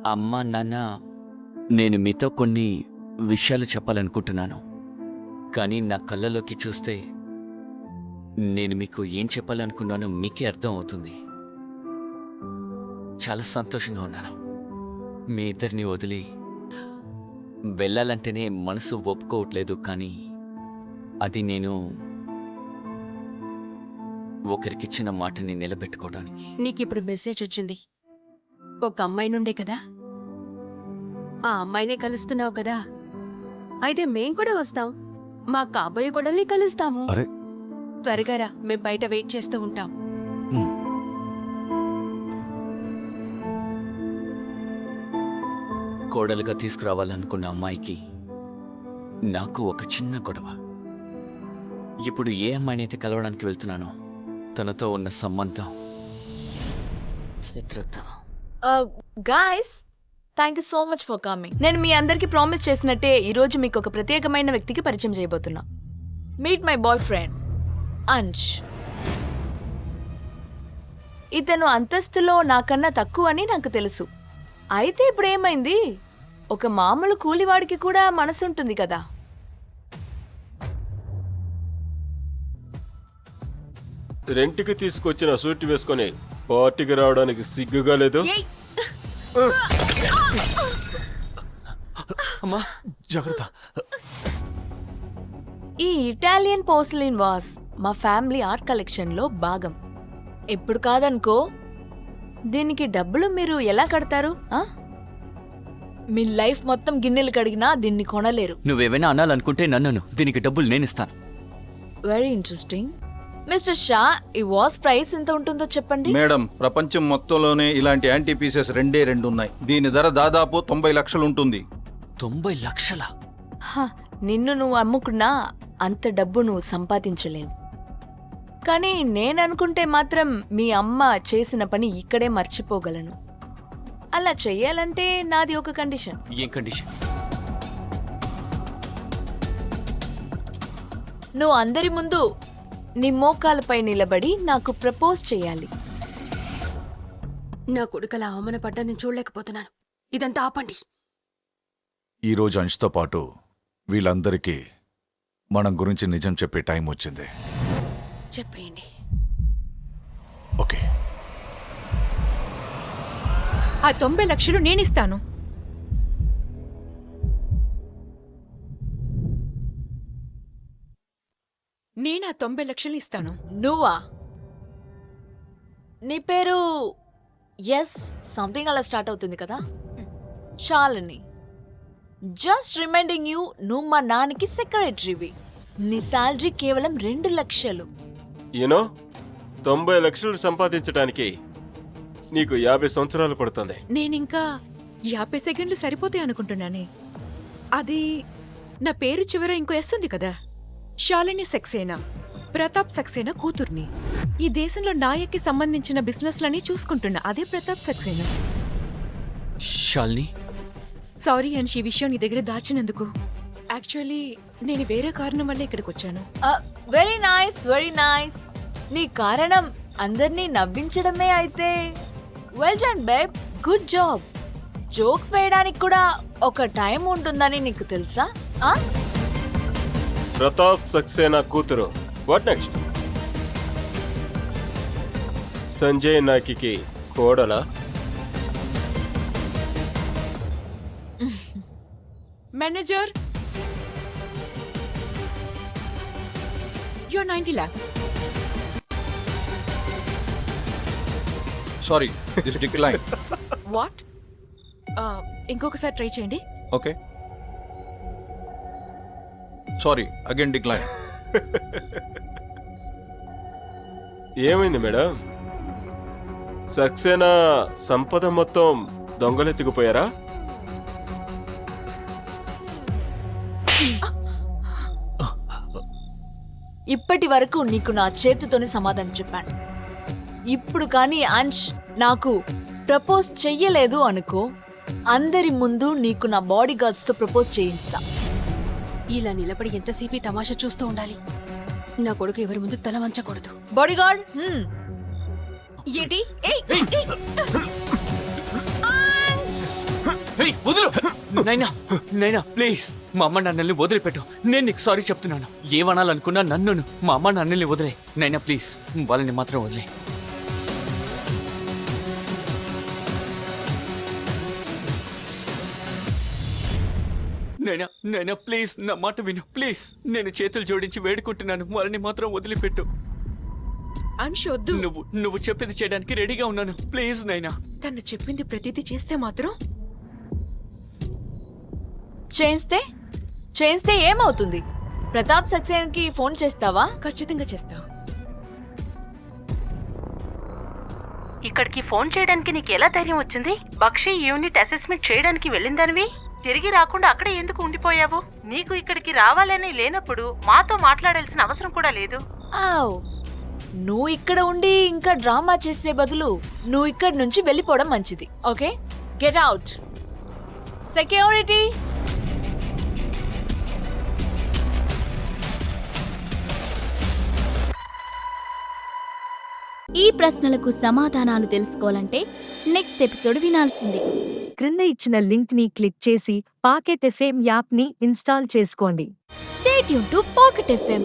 అమ్మా నాన్న, నేను మీతో కొన్ని విషయాలు చెప్పాలనుకుంటున్నాను. కానీ నా కళ్ళలోకి చూస్తే నేను మీకు ఏం చెప్పాలనుకున్నానో మీకే అర్థం అవుతుంది. చాలా సంతోషంగా ఉన్నాను. మీ ఇద్దరిని వదిలి వెళ్ళాలంటేనే మనసు ఒప్పుకోవట్లేదు. కానీ అది నేను ఒకరికిచ్చిన మాటని నిలబెట్టుకోవడానికి. నీకిప్పుడు మెసేజ్ వచ్చింది. ఒక అమ్మాయి నుండే కదా? ఆ అమ్మాయినే కలుస్తున్నావు కదా? అయితే మేం కూడా వస్తాం. మా కాబోయే కొడల్ని కలుస్తాము. అరే త్వరగా రా, మేం బయట వెయిట్ చేస్తూ ఉంటాం. కోడలుగా తీసుకురావాలనుకున్న అమ్మాయికి నాకు ఒక చిన్న గొడవ. ఇప్పుడు ఏ అమ్మాయినైతే కలవడానికి వెళ్తున్నానో తనతో ఉన్న సంబంధం శత్రుత్వం. Guys, thank you so much for coming. నేను మీ అందరికి ప్రామిస్ చేసినట్టే ఈరోజు మీకు ఒక ప్రత్యేకమైన వ్యక్తికి పరిచయం చేయబోతున్నా. Meet my boy friend Ansh. ఇతను అంతస్తులో నాకన్నా తక్కువ అని నాకు తెలుసు. అయితే ఇప్పుడు ఏమైంది? ఒక మామూలు కూలివాడికి కూడా మనసుంటుంది కదా. రెంట్కి తీసుకొచ్చిన సూట్ వేసుకొని పార్టీకి రావడానికి సిగ్గుగా లేదు? ఏయ్! అమ్మా జాగ్రత్త. ఈ ఇటాలియన్ పోర్సిలిన్ వాస్ మా ఫ్యామిలీ ఆర్ట్ కలెక్షన్లో భాగం. ఎప్పుడు కాదనుకో, దీనికి డబ్బులు మీరు ఎలా కడతారు? మీ లైఫ్ మొత్తం గిన్నెలు కడిగినా దీన్ని కొనలేరు. నువ్వేమైనా అనాలనుకుంటే నన్ను, దీనికి డబ్బులు నేను ఇస్తాను. Very interesting. మిస్టర్ షా, ఈ వాస్ ప్రైస్ ఎంత ఉంటుందో చెప్పండి. మేడం, ప్రపంచం మొత్తంలోనే ఇలాంటి యాంటీ పీసెస్ రెండే ఉన్నాయి. దీని ధర దాదాపు 90 లక్షలు ఉంటుంది. 90 లక్షలా? నిన్ను నువ్వు అమ్ముకున్నా అంత డబ్బు నువ్వు సంపాదించలేవు. కానీ నేననుకుంటే మాత్రం మీ అమ్మ చేసిన పని ఇక్కడే మర్చిపోగలను. అలా చెయ్యాలంటే నాది ఒక కండిషన్. ఏం కండిషన్? నువ్వు అందరి ముందు నీ మోకాలపై నిలబడి నాకు ప్రపోజ్ చేయాలి. నా కొడుకలా అవమానపడ్డా నేను చూడలేకపోతున్నాను. ఇదంతా ఆపండి. ఈరోజు అంష్తో పాటు వీళ్ళందరికీ మనం గురించి నిజం చెప్పే టైం వచ్చింది. చెప్పేయండి. ఓకే, ఆ 90 లక్షలు నేనిస్తాను. నేను ఆ 90 లక్షలు ఇస్తాను. నువ్వా? నీ పేరు ఎస్ సంథింగ్ అలా స్టార్ట్ అవుతుంది కదా? శాలిని. జస్ట్ రిమైండింగ్ యూ, నువ్వు మా నాన్నకి సెక్రటరీవి. నీ శాలరీ కేవలం 2 లక్షలు. యూనో 90 లక్షలు సంపాదించడానికి నీకు 50 సంవత్సరాలు పడుతుంది. నేనింకా 50 సెకండ్లు సరిపోతాయి అనుకుంటున్నానే. అది నా పేరు చివర ఇంకో ఎస్ ఉంది కదా. శాలిని సక్సేనా, ప్రతాప్ సక్సేనా కూతుర్ని. ఈ దేశంలో నాయక్కి సంబంధించిన బిజినెస్లని చూసుకుంటున్నా. అదే ప్రతాప్ సక్సేనా. శాలిని, సారీ అండ్ ఈ విషయం నీ దగ్గర దాచినందుకు. యాక్చువల్లీ నేను వేరే కారణం వల్ల ఇక్కడికి వచ్చాను. Very nice, very nice. నీ కారణం అందరినీ నవ్వించడమే అయితే well done babe, good job. Jokes వేయడానికి కూడా ఒక టైం ఉంటుందని నీకు తెలుసా? ప్రతాప్ సక్సేనా కూతురు. What next? సంజయ్ నాకికి కోడలా? Manager, you're 90 lakhs. Sorry, this decline. What? ఇంకొకసారి ట్రై చేయండి. Okay, sorry, again decline. ఏమైంది మేడం? సక్సేనా సంపద మొత్తం దొంగలెత్తుకుపోయారా? ఇప్పటి వరకు నీకు నా చేతితోనే సమాధానం చెప్పాను. ఇప్పుడు కానీ అంష్ నాకు ప్రపోజ్ చెయ్యలేదు అనుకో, అందరి ముందు నీకు నా బాడీ గార్డ్స్ తో ప్రపోజ్ చేయిస్తా. ఇలా నిలబడి ఎంతసేపు ఈ తమాషా చూస్తూ ఉండాలి? నా కొడుకు ఎవరి ముందు తల వంచకూడదు. బాడీ గార్డ్ ఏంటి? ఏయ్, ఏయ్. అంష్! ఏయ్, వదులు నైనా ప్లీజ్ మా అమ్మ నాన్నల్ని వదిలిపెట్టు. నేను నీకు సారీ చెప్తున్నాను. ఏమనాలనుకున్నా నన్ను మా అమ్మ నాన్నల్ని వదిలే. నైనా ప్లీజ్ వాళ్ళని మాత్రం వదిలే. నైనా ప్లీజ్ నా మాట విను ప్లీజ్. నేను చేతులు జోడించి వేడుకుంటున్నాను. వాళ్ళని మాత్రం వదిలిపెట్టు. అంశు వద్దు. నువ్వు చెప్పేది చేయడానికి రెడీగా ఉన్నాను. ప్లీజ్ నైనా. తను చెప్పింది ప్రతిదీ చేస్తే మాత్రం చేస్తే ఏమవుతుంది? ప్రతాప్ సక్సేనాకి ఫోన్ చేస్తావా? ఖచ్చితంగా చేస్తా. ఇక్కడికి ఫోన్ చేయడానికి నీకు ఎలా ధైర్యం వచ్చింది? బక్షి యూనిట్ అసెస్మెంట్ చేయడానికి వెళ్ళిందనివి తిరిగి రాకుండా అక్కడే ఎందుకు ఉండిపోయావు? నీకు ఇక్కడికి రావాలని లేనప్పుడు మాతో మాట్లాడాల్సిన అవసరం కూడా లేదు. ఆవ్. నువ్వు ఇక్కడ ఉండి ఇంకా డ్రామా చేసే బదులు నువ్వు ఇక్కడి నుంచి వెళ్ళిపోవడం మంచిది. Okay, get out. సెక్యూరిటీ. ఈ ప్రశ్నలకు సమాధానాలు తెలుసుకోవాలంటే నెక్స్ట్ ఎపిసోడ్ వినాల్సిందే. క్రింద ఇచ్చిన లింక్ ని క్లిక్ చేసి పాకెట్ ఎఫ్ఎం యాప్ ని ఇన్స్టాల్ చేసుకోండి. Stay tune to pocket FM.